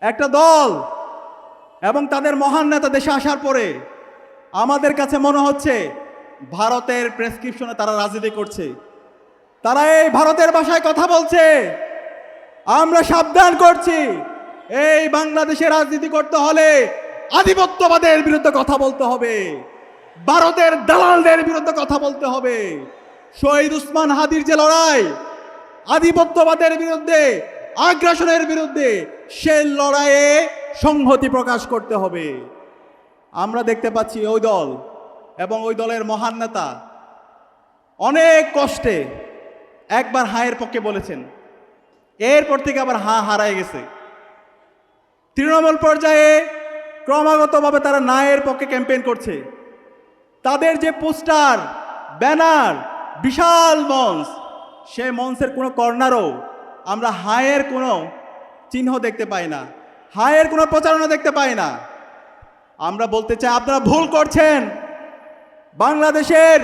একটা দল এবং তাদের মহান নেতা দেশে আসার পরে আমাদের কাছে মনে হচ্ছে ভারতের প্রেসক্রিপশনে তারা রাজনীতি করছে। তারা এই ভারতের ভাষায় কথা বলছে। আমরা সাবধান করছি, এই বাংলাদেশে রাজনীতি করতে হলে আধিপত্যবাদের বিরুদ্ধে কথা বলতে হবে, ভারতের দালালদের বিরুদ্ধে কথা বলতে হবে। শহীদ উসমান হাদির যে লড়াই, আধিপত্যবাদের বিরুদ্ধে, আগ্রাসনের বিরুদ্ধে, সে লড়াইয়ে সংহতি প্রকাশ করতে হবে। আমরা দেখতে পাচ্ছি ওই দল এবং ওই দলের মহান নেতা অনেক কষ্টে একবার হায়ের পক্ষে বলেছেন, এরপর থেকে আবার হারায় গেছে। তৃণমূল পর্যায়ে ক্রমাগতভাবে তারা নায়ের পক্ষে ক্যাম্পেইন করছে। তাদের যে পোস্টার, ব্যানার, বিশাল মঞ্চ, সে মঞ্চের কোনো কর্নারও আমরা হায়ের কোনো চিহ্ন দেখতে পাই না, হায়ের কোনো প্রচারণা দেখতে পাই না। আমরা বলতে চাই, আপনারা ভুল করছেন। বাংলাদেশের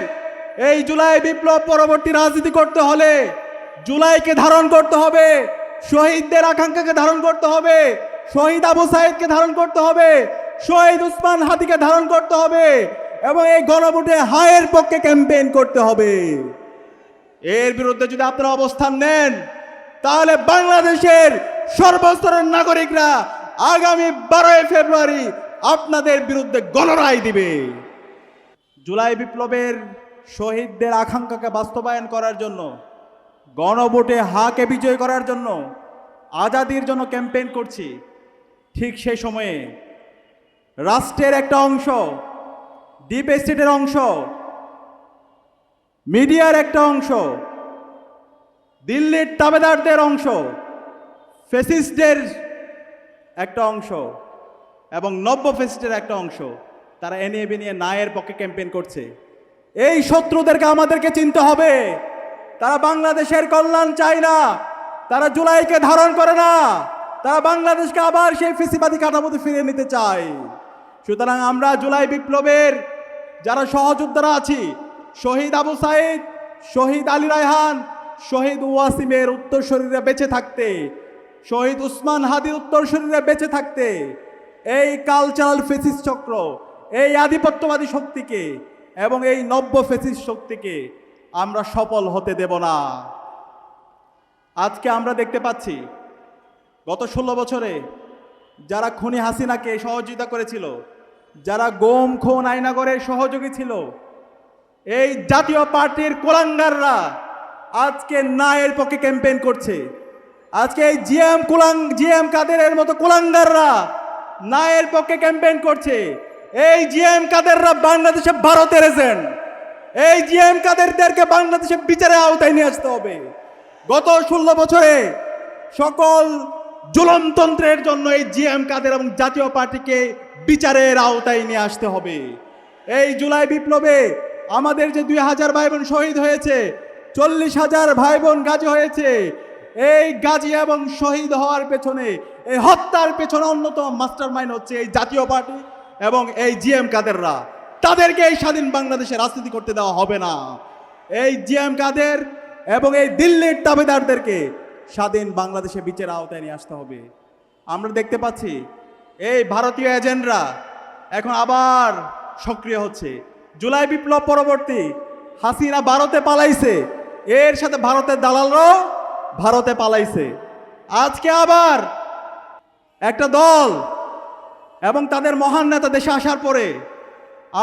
এই জুলাই বিপ্লব পরবর্তী রাজনীতি করতে হলে জুলাইকে ধারণ করতে হবে, শহীদদের আকাঙ্ক্ষাকে ধারণ করতে হবে, শহীদ আবু সাইদকে ধারণ করতে হবে, শহীদ উসমান হাদিকে ধারণ করতে হবে এবং এই গণভোটে হায়ের পক্ষে ক্যাম্পেইন করতে হবে। এর বিরুদ্ধে যদি আপনারা অবস্থান নেন, তাহলে বাংলাদেশের সর্বস্তরের নাগরিকরা আগামী 12 ফেব্রুয়ারি আপনাদের বিরুদ্ধে গণরায় দিবে। জুলাই বিপ্লবের শহীদদের আকাঙ্ক্ষাকে বাস্তবায়ন করার জন্য, গণভোটে হাকে বিজয় করার জন্য, আজাদির জন্য ক্যাম্পেইন করছি। ঠিক সেই সময়ে রাষ্ট্রের একটা অংশ, ডিপ স্টেটের অংশ, মিডিয়ার একটা অংশ, দিল্লির তাবেদারদের অংশ, ফেসিস্টদের একটা অংশ এবং নব্য ফেসিস্টের একটা অংশ, তারা এনিয়ে বেনিয়ে নায়ের পক্ষে ক্যাম্পেইন করছে। এই শত্রুদেরকে আমাদেরকে চিনতে হবে। তারা বাংলাদেশের কল্যাণ চায় না, তারা জুলাইকে ধারণ করে না, তারা বাংলাদেশকে আবার সেই ফেসিবাদী কাঠামোতে ফিরিয়ে নিতে চায়। সুতরাং আমরা জুলাই বিপ্লবের যারা সহযোদ্ধারা আছি, শহীদ আবু সাইদ, শহীদ আলী রায়হান, শহীদ ওয়াসিমের উত্তরসূরিরা বেঁচে থাকতে, শহীদ উসমান হাদির উত্তরসূরিরা বেঁচে থাকতে এই কালচারাল ফেসিস্ট চক্র, এই আধিপত্যবাদী শক্তিকে এবং এই নব্য ফেসিস্ট শক্তিকে আমরা সফল হতে দেব না। আজকে আমরা দেখতে পাচ্ছি গত 16 বছরে যারা খুনি হাসিনাকে সহযোগিতা করেছিল, যারা গুম খুন আয়নাগরের সহযোগী ছিল, এই জাতীয় পার্টির কুলাঙ্গাররা আজকে নায়ের পক্ষে ক্যাম্পেইন করছে। আজকে এই জিএম কাদেরের মতো কুলাঙ্গাররা নায়ের পক্ষে ক্যাম্পেইন করছে। এই জিএম কাদেররা বাংলাদেশে ভারতের এজেন্ট। এই জিএম কাদেরদেরকে বাংলাদেশে বিচারের আওতায় নিয়ে আসতে হবে। গত 16 বছরে সকল জুলুমতন্ত্রের জন্য এই জিএম কাদের এবং জাতীয় পার্টিকে বিচারের আওতায় নিয়ে আসতে হবে। এই জুলাই বিপ্লবে আমাদের যে 2000 ভাই বোন শহীদ হয়েছে, 40,000 ভাই বোন গাজী হয়েছে, এই গাজী এবং শহীদ হওয়ার পেছনে, এই হত্যার পেছনে অন্যতম মাস্টার মাইন্ড হচ্ছে এই জাতীয় পার্টি এবং এই জিএম কাদেররা। তাদেরকে এই স্বাধীন বাংলাদেশে রাজনীতি করতে দেওয়া হবে না। এই জিএম কাদের এবং এই দিল্লির তাবেদারদেরকে স্বাধীন বাংলাদেশে বিচারের আওতায় নিয়ে আসতে হবে। আমরা দেখতে পাচ্ছি এই ভারতীয় এজেন্টরা এখন আবার সক্রিয় হচ্ছে। জুলাই বিপ্লব পরবর্তী হাসিনা ভারতে পালাইছে, এর সাথে ভারতের দালালরাও ভারতে পালাইছে। আজকে আবার একটা দল এবং তাদের মহান নেতা দেশে আসার পরে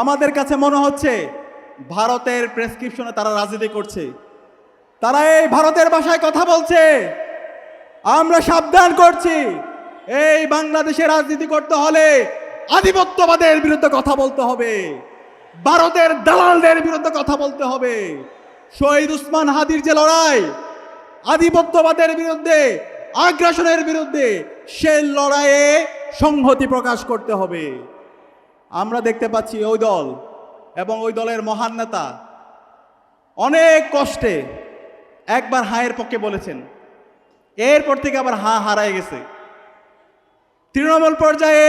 আমাদের কাছে মনে হচ্ছে ভারতের প্রেসক্রিপশনে তারা রাজনীতি করছে। তারা এই ভারতের ভাষায় কথা বলছে। আমরা সাবধান করছি, এই বাংলাদেশে রাজনীতি করতে হলে আধিপত্যবাদের বিরুদ্ধে কথা বলতে হবে, ভারতের দালালদের বিরুদ্ধে কথা বলতে হবে। শহীদ উসমান হাদির যে লড়াই, আধিপত্যবাদের বিরুদ্ধে, আগ্রাসনের বিরুদ্ধে, সে লড়াইয়ে সংহতি প্রকাশ করতে হবে। আমরা দেখতে পাচ্ছি ওই দল এবং ওই দলের মহান নেতা অনেক কষ্টে একবার হায়ের পক্ষে বলেছেন, এরপর থেকে আবার হারায় গেছে। তৃণমূল পর্যায়ে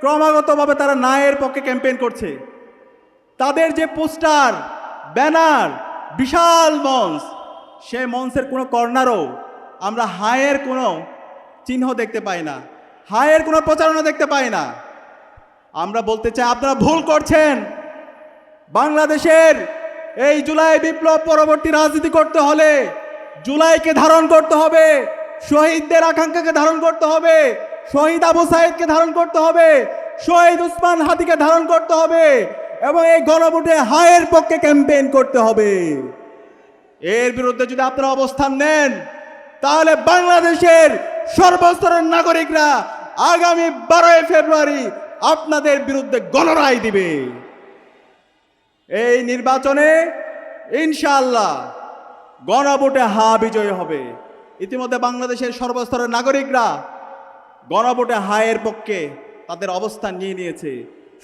ক্রমাগতভাবে তারা নায়ের পক্ষে ক্যাম্পেইন করছে। তাদের যে পোস্টার, ব্যানার, বিশাল মঞ্চ, সে মঞ্চের কোনো কর্নারও আমরা হায়ের কোনো চিহ্ন দেখতে পাই না, হায়ের কোনো প্রচারণা দেখতে পাই না। আমরা বলতে চাই আপনারা ভুল করছেন। বাংলাদেশের এই জুলাই বিপ্লব পরবর্তী রাজনীতি করতে হলে জুলাইকে ধারণ করতে হবে, শহীদদের আকাঙ্ক্ষাকে ধারণ করতে হবে, শহীদ আবু সাইদকে ধারণ করতে হবে, শহীদ উসমান হাদিকে ধারণ করতে হবে এবং এই গণভোটে হায়ের পক্ষে ক্যাম্পেইন করতে হবে। এর বিরুদ্ধে যদি আপনারা অবস্থান নেন তাহলে বাংলাদেশের সর্বস্তরের নাগরিকরা আগামী 12 ফেব্রুয়ারি আপনাদের বিরুদ্ধে গণরায় দিবে। এই নির্বাচনে ইনশাআল্লাহ গণভোটে হা বিজয় হবে। ইতিমধ্যে বাংলাদেশের সর্বস্তরের নাগরিকরা গণভোটে হায়ের পক্ষে তাদের অবস্থান নিয়ে নিয়েছে।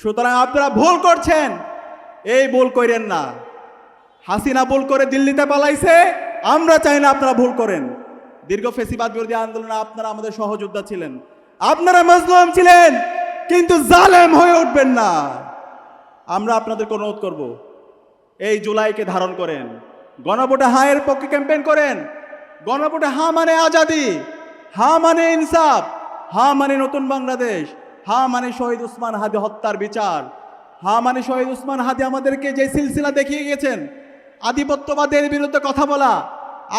সুতরাং আপনারা ভুল করছেন, এই ভুল করেন না। হাসিনা ভুল করে দিল্লিতে পালাইছে, আমরা চাই না আপনারা ভুল করেন। দীর্ঘ ফেসিবাদ বিরোধী আন্দোলনে আপনারা আমাদের সহযোদ্ধা ছিলেন, আপনারা মজলুম ছিলেন, কিন্তু জালেম হয়ে উঠবেন না। আমরা আপনাদেরকে অনুরোধ করব, এই জুলাইকে ধারণ করেন, গণভোটে হায়ের পক্ষে ক্যাম্পেইন করেন। গণভোটে হা মানে আজাদি, হা মানে ইনসাফ, হা মানে নতুন বাংলাদেশ, হা মানে শহীদ উসমান হাদি হত্যার বিচার, হা মানে শহীদ উসমান হাদি আমাদেরকে যে সিলসিলা দেখিয়ে গেছেন, আধিপত্যবাদের বিরুদ্ধে কথা বলা,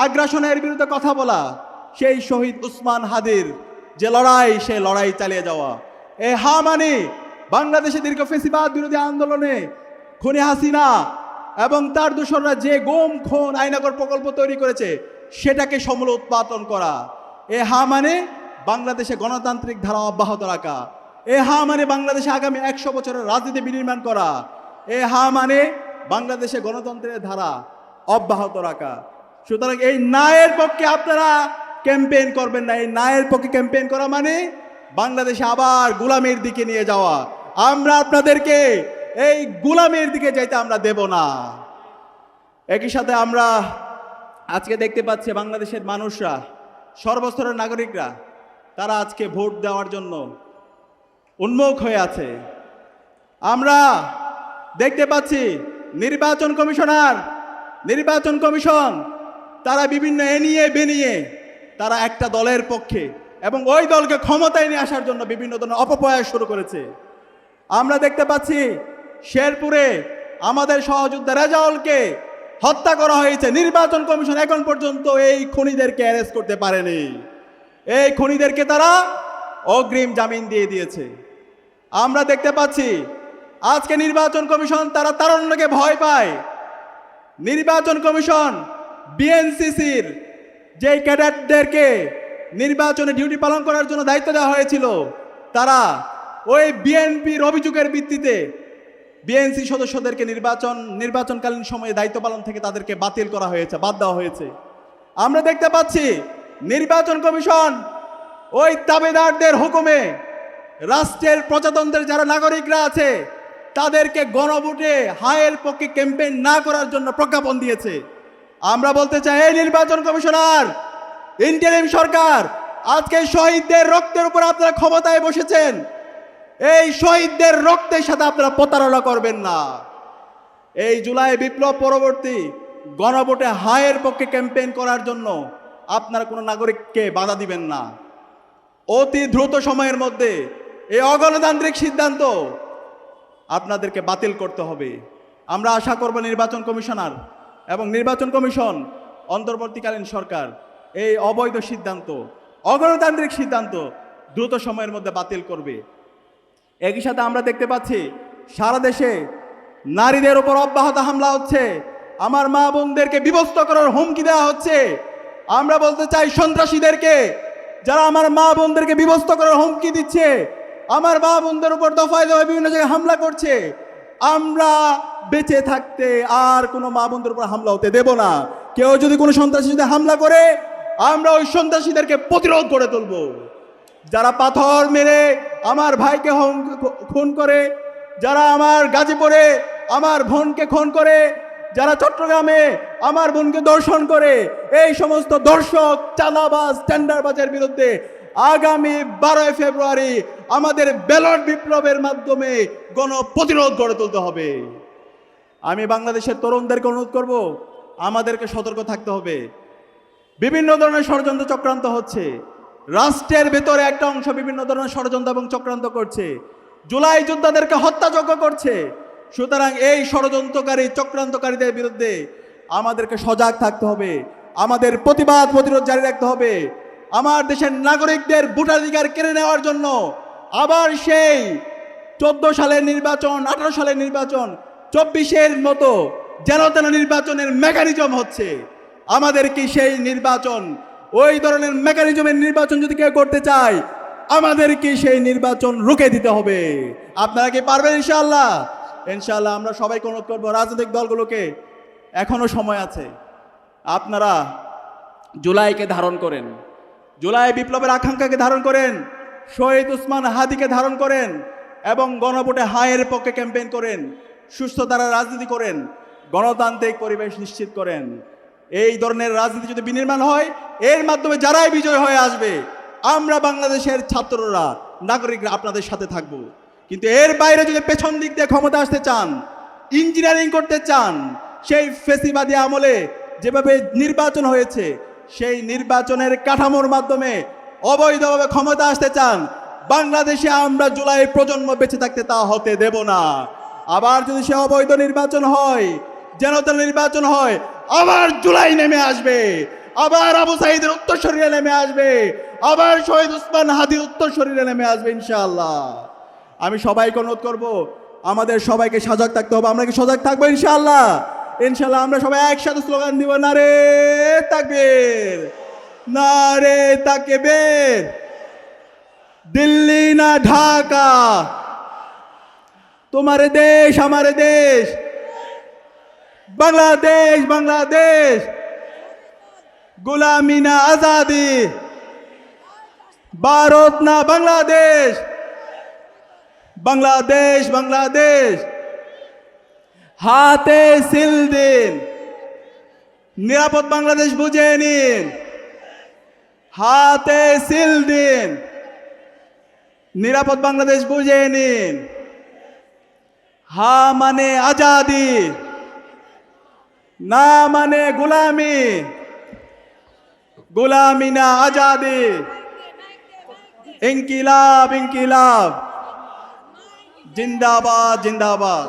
আগ্রাসনের বিরুদ্ধে কথা বলা, সেই শহীদ উসমান হাদির যে লড়াই, সেই লড়াই চালিয়ে যাওয়া। এই হা মানে বাংলাদেশে দীর্ঘ ফেসিবাদ বিরোধী আন্দোলনে খুনি হাসিনা এবং তার দূষণরা যে গুম খুন আইনাগর প্রকল্প তৈরি করেছে সেটাকে সমূলে উৎপাদন করা। এ হা মানে বাংলাদেশে গণতান্ত্রিক ধারা অব্যাহত রাখা। এ হা মানে বাংলাদেশে আগামী 100 বছরের রাজনীতি বিনির্মাণ করা। এ হা মানে বাংলাদেশে গণতন্ত্রের ধারা অব্যাহত রাখা। সুতরাং এই ন্যায়ের পক্ষে আপনারা ক্যাম্পেইন করবেন না। এই ন্যায়ের পক্ষে ক্যাম্পেইন করা মানে বাংলাদেশে আবার গোলামির দিকে নিয়ে যাওয়া। আমরা আপনাদেরকে এই গোলামির দিকে যাইতে আমরা দেব না। একই সাথে আমরা আজকে দেখতে পাচ্ছি বাংলাদেশের মানুষরা, সর্বস্তরের নাগরিকরা, তারা আজকে ভোট দেওয়ার জন্য উন্মুখ হয়ে আছে। আমরা দেখতে পাচ্ছি নির্বাচন কমিশন তারা বিভিন্ন এনিয়ে বেনিয়ে তারা একটা দলের পক্ষে এবং ওই দলকে ক্ষমতায় নিয়ে আসার জন্য বিভিন্ন ধরনের অপপ্রয়াস শুরু করেছে। আমরা দেখতে পাচ্ছি শেরপুরে আমাদের সহযোদ্ধা রেজাউলকে হত্যা করা হয়েছে। নির্বাচন কমিশন এখন পর্যন্ত এই খুনিদেরকে অ্যারেস্ট করতে পারেনি। এই খুনিদেরকে তারা অগ্রিম জামিন দিয়ে দিয়েছে। আমরা দেখতে পাচ্ছি আজকে নির্বাচন কমিশন তারা তারুণ্যকে ভয় পায়। নির্বাচন কমিশন বিএনসিসির যে ক্যাডেটদেরকে নির্বাচনে ডিউটি পালন করার জন্য দায়িত্ব দেওয়া হয়েছিল, তারা ওই বিএনপির অভিযোগের ভিত্তিতে বিএনসি সদস্যদেরকে নির্বাচনকালীন সময়ে দায়িত্ব পালন থেকে তাদেরকে বাতিল করা হয়েছে, বাদ দেওয়া হয়েছে। আমরা দেখতে পাচ্ছি নির্বাচন কমিশন ওই তাবেদারদের হুকুমে রাষ্ট্রের প্রজাতন্ত্রের যারা নাগরিকরা আছে তাদেরকে গণভোটে হায়ের পক্ষে ক্যাম্পেইন না করার জন্য প্রজ্ঞাপন দিয়েছে। আমরা বলতে চাই, এই নির্বাচন কমিশনার, ইন্টারিম সরকার, আজকে শহীদদের রক্তের উপর আপনারা ক্ষমতায় বসেছেন, এই শহীদদের রক্তের সাথে আপনারা প্রতারণা করবেন না। এই জুলাই বিপ্লব পরবর্তী গণভোটে হায়ের পক্ষে ক্যাম্পেইন করার জন্য আপনারা কোনো নাগরিককে বাধা দিবেন না। অতি দ্রুত সময়ের মধ্যে এই অগণতান্ত্রিক সিদ্ধান্ত আপনাদেরকে বাতিল করতে হবে। আমরা আশা করব নির্বাচন কমিশনার এবং নির্বাচন কমিশন, অন্তর্বর্তীকালীন সরকার এই অবৈধ সিদ্ধান্ত, অগণতান্ত্রিক সিদ্ধান্ত দ্রুত সময়ের মধ্যে বাতিল করবে। একই সাথে আমরা দেখতে পাচ্ছি সারা দেশে নারীদের উপর অব্যাহত হামলা হচ্ছে, আমার মা বোনদেরকে বিভক্ত করার হুমকি দেওয়া হচ্ছে। আমরা বলতে চাই সন্ত্রাসীদেরকে, যারা আমার মা বোনদেরকে বিভক্ত করার হুমকি দিচ্ছে, আমার মা বোনদের উপর দফায় দফায় বিভিন্ন জায়গায় হামলা করছে, আমরা বেঁচে থাকতে আর কোনো মা বোনদের উপর হামলা হতে দেব না। কেউ যদি কোনো সন্ত্রাসীদের হামলা করে, আমরা ওই সন্ত্রাসীদেরকে প্রতিরোধ করে তুলব। যারা পাথর মেরে আমার ভাইকে খুন করে, যারা আমার গাজীপুরে আমার বোনকে খুন করে, যারা চট্টগ্রামে আমার বোনকে ধর্ষণ করে, এই সমস্ত দর্শক, চাঁদাবাজ, টেন্ডারবাজের বিরুদ্ধে আগামী 12 ফেব্রুয়ারি আমাদের ব্যালট বিপ্লবের মাধ্যমে গণপ্রতিরোধ গড়ে তুলতে হবে। আমি বাংলাদেশের তরুণদেরকে অনুরোধ করব, আমাদেরকে সতর্ক থাকতে হবে। বিভিন্ন ধরনের ষড়যন্ত্র চক্রান্ত হচ্ছে, রাষ্ট্রের ভেতরে একটা অংশ বিভিন্ন ধরনের ষড়যন্ত্র এবং চক্রান্ত করছে, জুলাই যোদ্ধাদেরকে হত্যাযজ্ঞ করছে। সুতরাং এই ষড়যন্ত্রকারী চক্রান্তকারীদের বিরুদ্ধে আমাদেরকে সজাগ থাকতে হবে, আমাদের প্রতিবাদ প্রতিরোধ জারি রাখতে হবে। আমার দেশের নাগরিকদের ভোটাধিকার কেড়ে নেওয়ার জন্য আবার সেই 14 সালের নির্বাচন, 18 সালের নির্বাচন, 24-এর মতো যেন তেন নির্বাচনের মেকানিজম হচ্ছে। আমাদের কি সেই নির্বাচন, ওই ধরনের মেকানিজমের নির্বাচন যদি কেউ করতে চায়, আমাদের কি সেই নির্বাচন রুখে দিতে হবে? আপনারা কি পারবেন? ইনশাআল্লাহ। ইনশাআল্লাহ আমরা সবাইকে অনুরোধ করবো, রাজনৈতিক দলগুলোকে এখনো সময় আছে, আপনারা জুলাইকে ধারণ করেন, জুলাই বিপ্লবের আকাঙ্ক্ষাকে ধারণ করেন, শহীদ ওসমান হাদিকে ধারণ করেন এবং গণভোটে হায়ের পক্ষে ক্যাম্পেইন করেন, সুস্থ ধারার রাজনীতি করেন, গণতান্ত্রিক পরিবেশ নিশ্চিত করেন। এই ধরনের রাজনীতি যদি বিনির্মাণ হয়, এর মাধ্যমে যারাই বিজয় হয়ে আসবে, আমরা বাংলাদেশের ছাত্ররা, নাগরিকরা আপনাদের সাথে থাকব। কিন্তু এর বাইরে যদি পেছন দিক দিয়ে ক্ষমতা আসতে চান, ইঞ্জিনিয়ারিং করতে চান, সেই ফেসিবাদী আমলে যেভাবে নির্বাচন হয়েছে সেই নির্বাচনের কাঠামোর মাধ্যমে অবৈধভাবে ক্ষমতা আসতে চান, বাংলাদেশে আমরা জুলাই প্রজন্ম বেঁচে থাকতে তা হতে দেব না। আবার যদি সে অবৈধ নির্বাচন হয়, যেন তেন নির্বাচন হয়, আবার জুলাই নেমে আসবে, আবার আবু সাঈদের উত্তরসূরিরা নেমে আসবে, আবার শহীদ ওসমান হাদির উত্তরসূরিরা নেমে আসবে ইনশাআল্লাহ। আমি সবাইকে অনুরোধ করব, আমাদের সবাইকে সজাগ থাকতে হবে। আমরা কি সজাগ থাকবো? ইনশাআল্লাহ। ইনশাআল্লাহ আমরা সবাই একসাথে স্লোগান দিব, নারে তাকবীর, নারে তাকবীর, দিল্লি না ঢাকা, তোমারে দেশ আমারে দেশ, বাংলাদেশ বাংলাদেশ, গোলামি না আজাদি, ভারত না বাংলাদেশ, বাংলাদেশ বাংলাদেশ। হাতে সিল দিন, নিরাপদ বাংলাদেশ বুঝে নিন, হাতে সিল দিন, নিরাপদ বাংলাদেশ বুঝে নিন। হা মানে আজাদি, না মানে গোলামি, গোলামি না আজাদি। ইনকিলাব ইনকিলাব, জিন্দাবাদ জিন্দাবাদ।